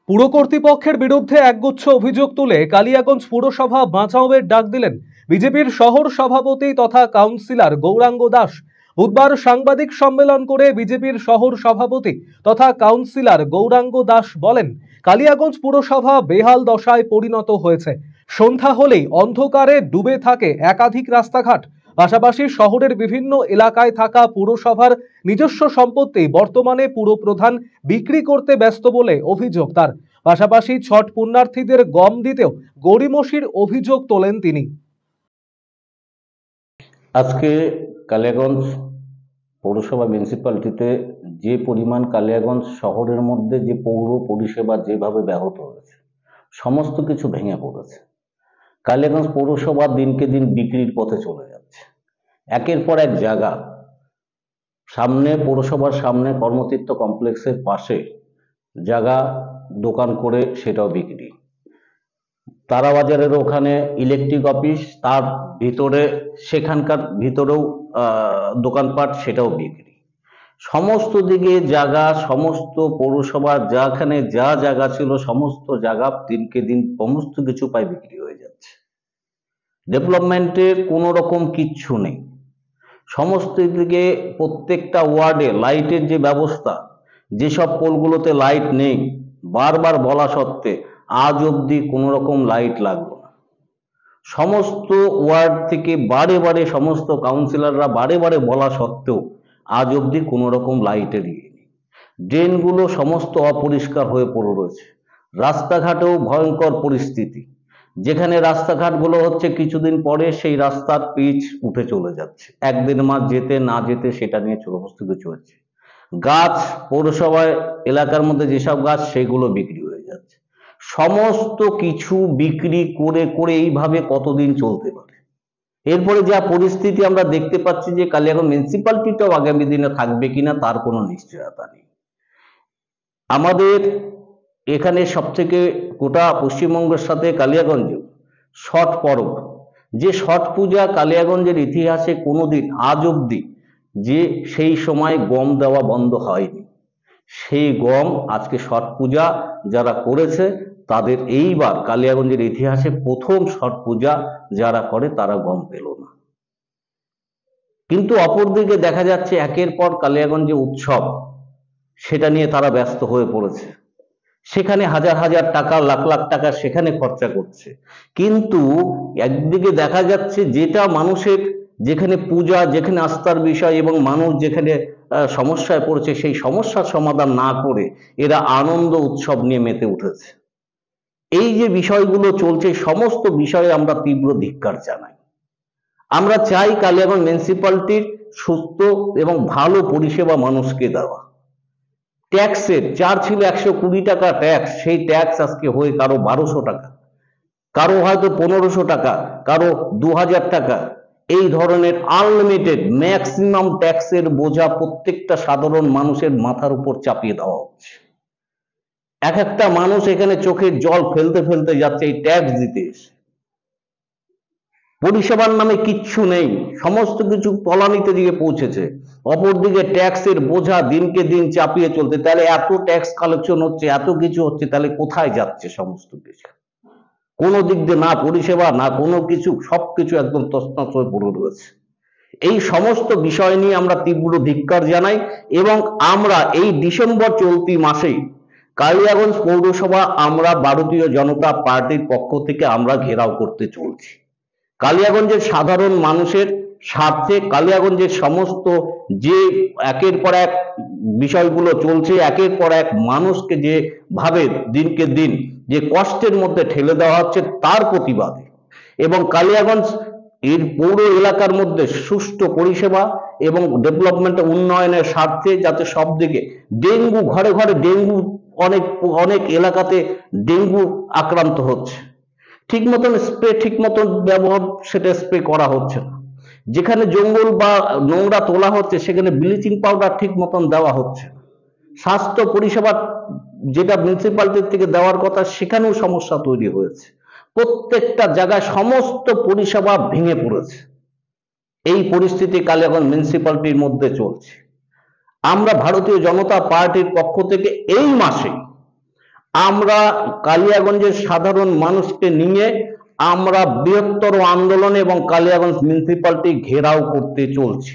পুর কর্তৃপক্ষের বিরুদ্ধে একগুচ্ছ অভিযোগ তুলে কালিয়াগঞ্জ পুরসভা বাঁচাওয়ের ডাক দিলেন বিজেপির শহর সভাপতি তথা কাউন্সিলর গৌরাঙ্গ দাস। বুধবার সাংবাদিক সম্মেলন করে বিজেপির শহর সভাপতি তথা কাউন্সিলর গৌরাঙ্গ দাস বলেন, কালিয়াগঞ্জ পুরসভা বেহাল দশায় পরিণত হয়েছে। সন্ধ্যা হলেই অন্ধকারে ডুবে থাকে একাধিক রাস্তাঘাট। পাশাপাশি শহরের বিভিন্ন এলাকায় থাকা পুরসভার নিজস্ব সম্পত্তি বর্তমানে পুরপ্রধান বিক্রি করতে ব্যস্ত বলে অভিযোগ তার। পাশাপাশি ছট পুণ্যার্থীদের গম দিতেও গড়িমসির অভিযোগ তোলেন তিনি। আজকে কালিয়াগঞ্জ পৌরসভা মিউনিসিপ্যালিটিতে যে পরিমাণ কালিয়াগঞ্জ শহরের মধ্যে যে পৌর পরিষেবা যেভাবে ব্যাহত হয়েছে, সমস্ত কিছু ভেঙে পড়েছে। কালিয়াগঞ্জ পৌরসভা দিনকে দিন বিক্রির পথে চলে যাচ্ছে। একের পর এক জায়গা, সামনে পৌরসভার সামনে কর্মতীর্থ কমপ্লেক্সের পাশে জায়গা দোকান করে সেটাও বিক্রি। তারাবাজারের ওখানে ইলেকট্রিক অফিস, তার ভিতরে সেখানকার ভিতরেও দোকানপাট, সেটাও বিক্রি। সমস্ত দিকে জায়গা, সমস্ত পৌরসভার যেখানে যা জায়গা ছিল সমস্ত জায়গা দিনকে দিন সমস্ত কিছু প্রায় বিক্রি হয়ে যাচ্ছে। ডেভেলপমেন্টের কোনো রকম কিচ্ছু নেই। সমস্ত দিকে প্রত্যেকটা ওয়ার্ডে লাইটের যে ব্যবস্থা, যেসব পোলগুলোতে লাইট নেই, বারবার বলা সত্ত্বে আজ অবধি কোনো রকম লাইট লাগলো না। সমস্ত ওয়ার্ড থেকে বারে বারে সমস্ত কাউন্সিলররা বারে বারে বলা সত্ত্বেও আজ অবধি কোনো রকম লাইটের ইয়ে নেই। ড্রেনগুলো সমস্ত অপরিষ্কার হয়ে পড়ে রয়েছে। রাস্তাঘাটেও ভয়ঙ্কর পরিস্থিতি, যেখানে রাস্তাঘাটগুলো হচ্ছে কিছুদিন পরে সেই রাস্তার পিচ উঠে চলে যাচ্ছে, একদিন মাস যেতে না যেতে সেটা নিয়ে সমস্ত কিছু হচ্ছে। গাছ, পৌরসভায় এলাকার মধ্যে যেসব গাছ সেগুলো বিক্রি হয়ে যাচ্ছে। সমস্ত কিছু বিক্রি করে করে এইভাবে কতদিন চলতে পারে? এরপরে যা পরিস্থিতি আমরা দেখতে পাচ্ছি যে কালিয়াগঞ্জ মিউনিসিপ্যালিটিটাও আগামী দিনে থাকবে কিনা তার কোনো নিশ্চয়তা নেই। আমাদের এখানে সবথেকে গোটা পশ্চিমবঙ্গের সাথে কালিয়াগঞ্জেও ছট পরব, যে ছট পূজা কালিয়াগঞ্জের ইতিহাসে কোনোদিন আজ অবধি যে সেই সময় গম দেওয়া বন্ধ হয়নি, সেই গম আজকে ছট পূজা যারা করেছে তাদের এইবার কালিয়াগঞ্জের ইতিহাসে প্রথম ছট পূজা যারা করে তারা গম পেল না। কিন্তু অপরদিকে দেখা যাচ্ছে একের পর কালিয়াগঞ্জে উৎসব, সেটা নিয়ে তারা ব্যস্ত হয়ে পড়েছে। সেখানে হাজার হাজার টাকা, লাখ লাখ টাকা সেখানে খরচা করছে। কিন্তু একদিকে দেখা যাচ্ছে যেটা মানুষের, যেখানে পূজা, যেখানে আস্থার বিষয় এবং মানুষ যেখানে সমস্যায় পড়েছে, সেই সমস্যার সমাধান না করে এরা আনন্দ উৎসব নিয়ে মেতে উঠেছে। এই যে বিষয়গুলো চলছে, সমস্ত বিষয়ে আমরা তীব্র ধিক্কার জানাই। আমরা চাই কালিয়াগঞ্জ মিউনিসিপ্যালিটির সুস্থ এবং ভালো পরিষেবা মানুষকে দেওয়া। ট্যাক্সের যার ছিল 120 টাকা ট্যাক্স, সেই ট্যাক্স আজকে হয়ে কারো 1200 টাকা, কারো হয়তো 1500 টাকা, কারো 2000 টাকা। এই ধরনের আনলিমিটেড ম্যাক্সিমাম ট্যাক্সের বোঝা প্রত্যেকটা সাধারণ মানুষের মাথার উপর চাপিয়ে দেওয়া হচ্ছে। এক একটা মানুষ এখানে চোখের জল ফেলতে ফেলতে যাচ্ছে এই ট্যাক্স দিতে এসে। পরিষেবার নামে কিচ্ছু নেই, সমস্ত কিছু তলানিতে দিকে পৌঁছেছে। অপরদিকে ট্যাক্সের বোঝা দিনকে দিন চাপিয়ে চলতে, তাহলে এত ট্যাক্স কালেকশন হচ্ছে, এত কিছু হচ্ছে, তাহলে কোথায় যাচ্ছে সমস্ত কিছু? কোনো দিক দিয়ে না পরিষেবা, না কোনো কিছু, সবকিছু একদম তছনছ হয়ে পড়ে রয়েছে। এই সমস্ত বিষয় নিয়ে আমরা তীব্র ধিক্কার জানাই এবং আমরা এই ডিসেম্বর চলতি মাসেই কালিয়াগঞ্জ পৌরসভা আমরা ভারতীয় জনতা পার্টির পক্ষ থেকে আমরা ঘেরাও করতে চলছি। কালিয়াগঞ্জের সাধারণ মানুষের স্বার্থে, কালিয়াগঞ্জের সমস্ত যে একের পর এক বিষয়গুলো চলছে, একের পর এক মানুষকে যে ভাবে দিনকে দিন যে কষ্টের মধ্যে ঠেলে দেওয়া হচ্ছে তার প্রতিবাদে এবং কালিয়াগঞ্জ এর পৌর এলাকার মধ্যে সুষ্ঠু পরিষেবা এবং ডেভেলপমেন্ট উন্নয়নের স্বার্থে, যাতে সব দিকে ডেঙ্গু, ঘরে ঘরে ডেঙ্গু, অনেক অনেক এলাকাতে ডেঙ্গু আক্রান্ত হচ্ছে, ঠিক মতন স্প্রে ঠিক মতন ব্যবহার সেটা স্প্রে করা হচ্ছে না। যেখানে জঙ্গল বা নোংরা তোলা হচ্ছে সেখানে ব্লিচিং পাউডার ঠিক মতন দেওয়া হচ্ছে না। স্বাস্থ্য পরিষেবা যেটা মিউনিসিপ্যালিটির থেকে দেওয়ার কথা সেখানেও সমস্যা তৈরি হয়েছে। প্রত্যেকটা জায়গায় সমস্ত পরিষেবা ভেঙে পড়েছে। এই পরিস্থিতি কালিয়াগঞ্জ মিউনিসিপ্যালিটির মধ্যে চলছে। আমরা ভারতীয় জনতা পার্টির পক্ষ থেকে এই মাসে আমরা কালিয়াগঞ্জের সাধারণ মানুষকে নিয়ে আমরা বৃহত্তর আন্দোলন এবং কালিয়াগঞ্জ মিউনিসিপ্যালিটি ঘেরাও করতে চলছি।